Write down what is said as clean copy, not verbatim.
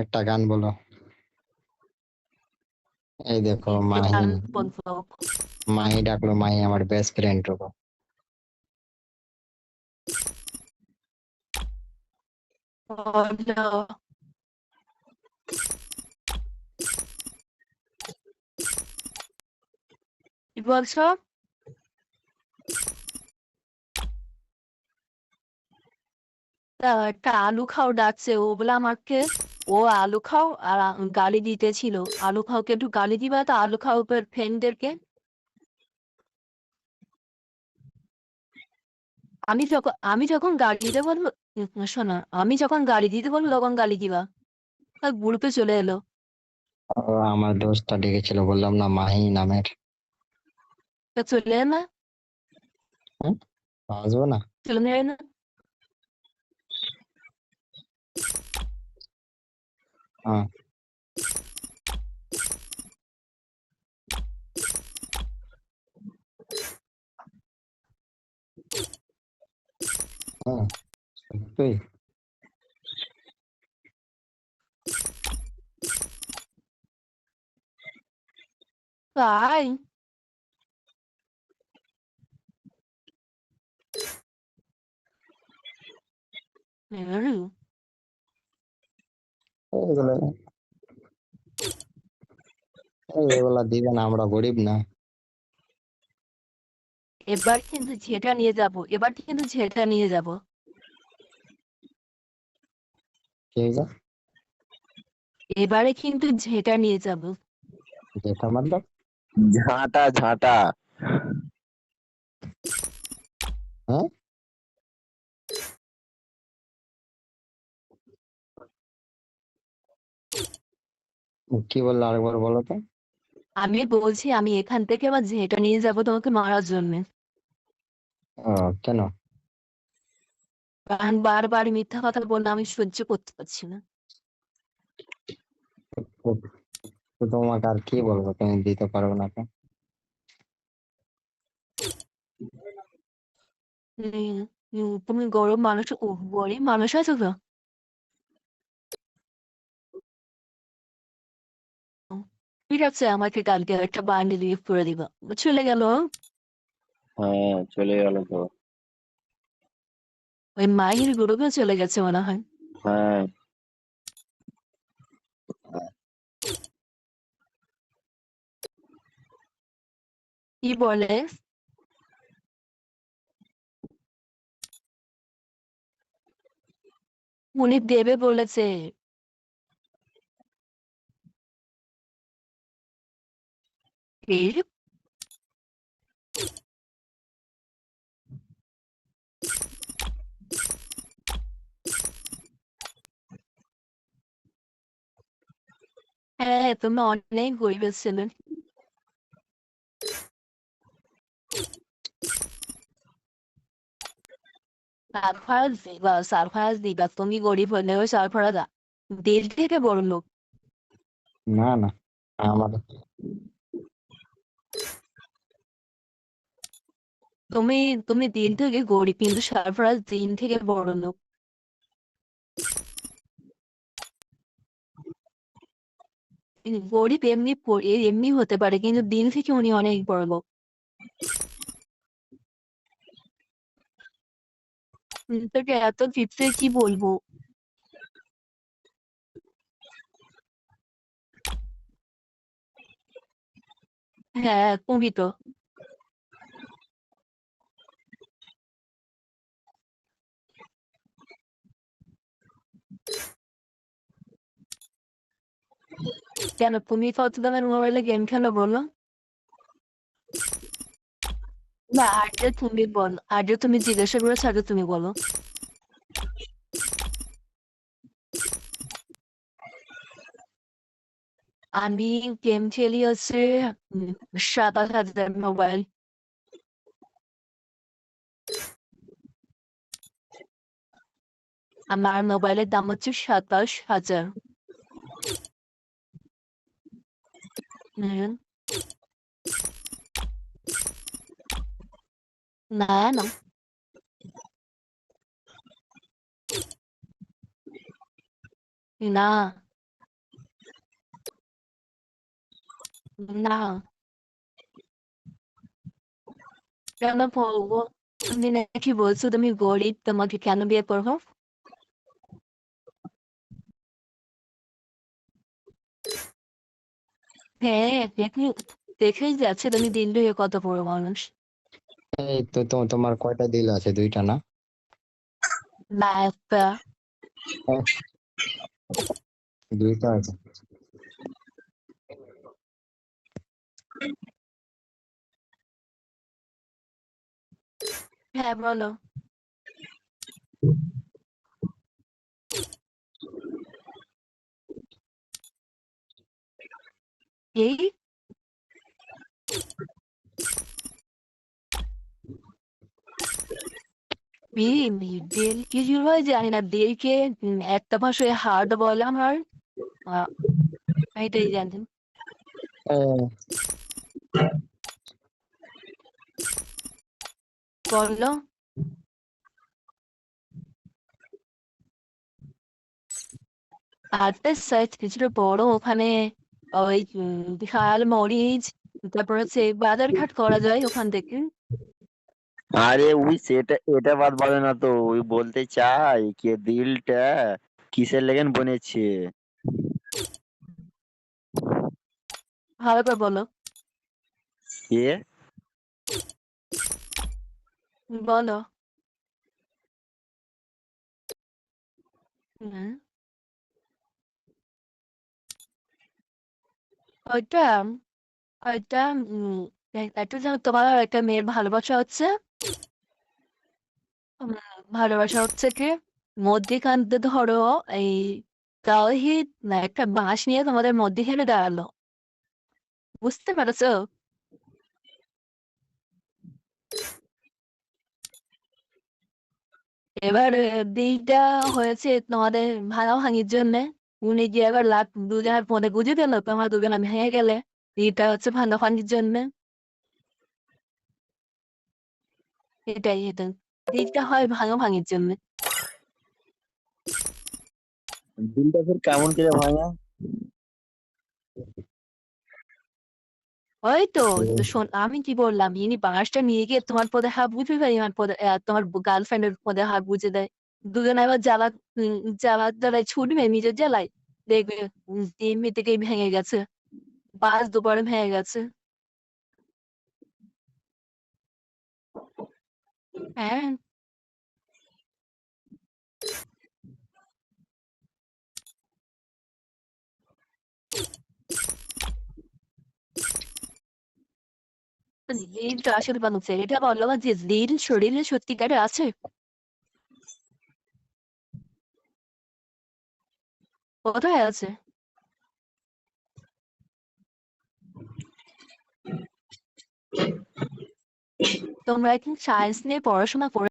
একটা গান বলো। এই দেখো মাহি। গান বলবো। মাহি ডাকলো, মাহি আমার বেস্ট ফ্রেন্ড। বলো। কি বলছো? একটা আলু খাও ডাকছে, ও বলে আমাকে, ও আলু খাও আর গালি দিতেছিল। আলু খাওকে একটু গালি দিবা তো, আলু খাও ফ্রেন্ডদেরকে। আমি যখন গালি দিতে বলবো, শোনো, আমি যখন গালি দিতে বলবো তখন গালি দিবা। আর গ্রুপে চলে এলো। ও আমার দোস্তটা ডেকেছিল, বললাম না মাহি নামের। তা চলে এলো না? হ্যাঁ, আসবো না। চলে নেবে না? হ্যাঁ। হ্যাঁ, তুই তাই? হুম। এগুলো এগুলা দিবে না, আমরা গরিব না। এবার কিন্তু ঝেঁটা নিয়ে যাব, এবার কিন্তু ঝেঁটা নিয়ে যাব। কি হয়েছে? এবারে কিন্তু ঝেঁটা নিয়ে যাব। যেটা মতলব। ঝাঁটা ঝাঁটা। হ্যাঁ, কি বললো আরেকবার বলো তো। আমি বলছি আমি এখান থেকে আবার ঝেঁটা নিয়ে যাব তোমাকে মারার জন্য। ও, কেন? কারণ বারবার মিথ্যা কথা বললে আমি সহ্য করতে পারছি না। তো তো তোমাকে আর কি বলবো, তুমি দিতে পারবে না তো। তুমি গরিব মানুষ, ও গরিব মানুষ আছো তো? ঠিক আছে, আমাকে কালকে একটা বান্ডিল গিফট করে দিবা। চলে গেল। হ্যাঁ, চলে গেল তো। ওই মাহির গ্রুপে চলে গেছে মনে হয়। হ্যাঁ। কি বলে? উনি দেবে বলেছে। এর হ্যাঁ, তুমি অনেক গরিব ছিলেন। সারপ্রাইজ দিবা, সারপ্রাইজ দিবা, তুমি গরিব হলেও সারপ্রাইজ দিল থেকে বড় লোক। না না, আমার তুমি তুমি দিল থেকে গরিব কিন্তু সারপ্রাইজ দিন থেকে বড় লোক। গরিব এমনি এমনি হতে পারে কিন্তু দিন থেকে উনি অনেক বড় লোক। তোকে এত চিপসে কি বলবো। হ্যাঁ, তুমি তো। কেন তুমি কত দামের মোবাইলে গেম খেলো বলো? না, আগে তুমি বল, আগে তুমি জিজ্ঞাসা করেছো, আগে তুমি বলো। আমি গেম খেলি হচ্ছে 7,000 মোবাইল। আমার মোবাইলের দাম হচ্ছে 27,000। হুম। না না, না, না, কেন পড়বো? তুমি নাকি বলছো তুমি গরিব, তোমাকে কেন বিয়ে করবো? হ্যাঁ, দেখেই যাচ্ছে তুমি দিন দুয়ে কত বড় মানুষ। এই তো তোমার কয়টা দিল আছে? দুইটা না? না, একটা। হ্যাঁ, দুইটা আছে। হ্যাঁ, বলো। এই দিল কি শুরু হয় জানি না, দিলকে একটা ভাষায় হার্ট বলে আমার। আহ, এটাই জানেন। হ্যাঁ, বললো হার্টের সাইজ কিছুটা বড়, ওখানে ওই বিশাল মরিচ, তারপর হচ্ছে বাজার ঘাট করা যায় ওখান থেকে। আরে ওই সেটা এটা বাদ বলে না তো, ওই বলতে চাই কে দিলটা কিসের লেগেন বনেছে। ভালো করে বলো। এ বলো। হুম, ওইটা ওইটা একটা যেন তোমার আর একটা মেয়ের ভালোবাসা হচ্ছে। উম, ভালোবাসা হচ্ছে কি, মধ্যিখান দিয়ে ধরো এই তাওহিদ না একটা বাঁশ নিয়ে তোমাদের মধ্যিখানে দাঁড়ালো, বুঝতে পারছো? এবার দিকটা হয়েছে তোমাদের ভাঙাভাঙির জন্য। উনি যে এবার লাখ দুজনের মধ্যে গুঁজে দিল, তোমার দুজনে ভেঙে গেলে। দিকটা হচ্ছে ভাঙাভাঙির জন্য। এটাই দিকটা হয় ভাঙাভাঙির জন্য। দিলটা ফের কেমন করে ভাঙা? ওই তো, তো শোন আমি কি বললাম, ইনি বাঁশটা নিয়ে গিয়ে তোমার পদে হাত বুঝে দেয়, আমার পদে তোমার গার্লফ্রেন্ডের পদে হাত বুঝে দেয়। দুজনে আবার জ্বালায় ছুটবে নিজের জ্বালায়, দেখবে এমনি থেকেই ভেঙে গেছে, বাস দুবারে ভেঙে গেছে। হ্যাঁ, রিলটা আসলে বানাচ্ছে এটা বললো না যে রিল শরীরে সত্যিকারে আছে, কোথায় আছে? তোমরা এখন সায়েন্স নিয়ে পড়াশোনা করে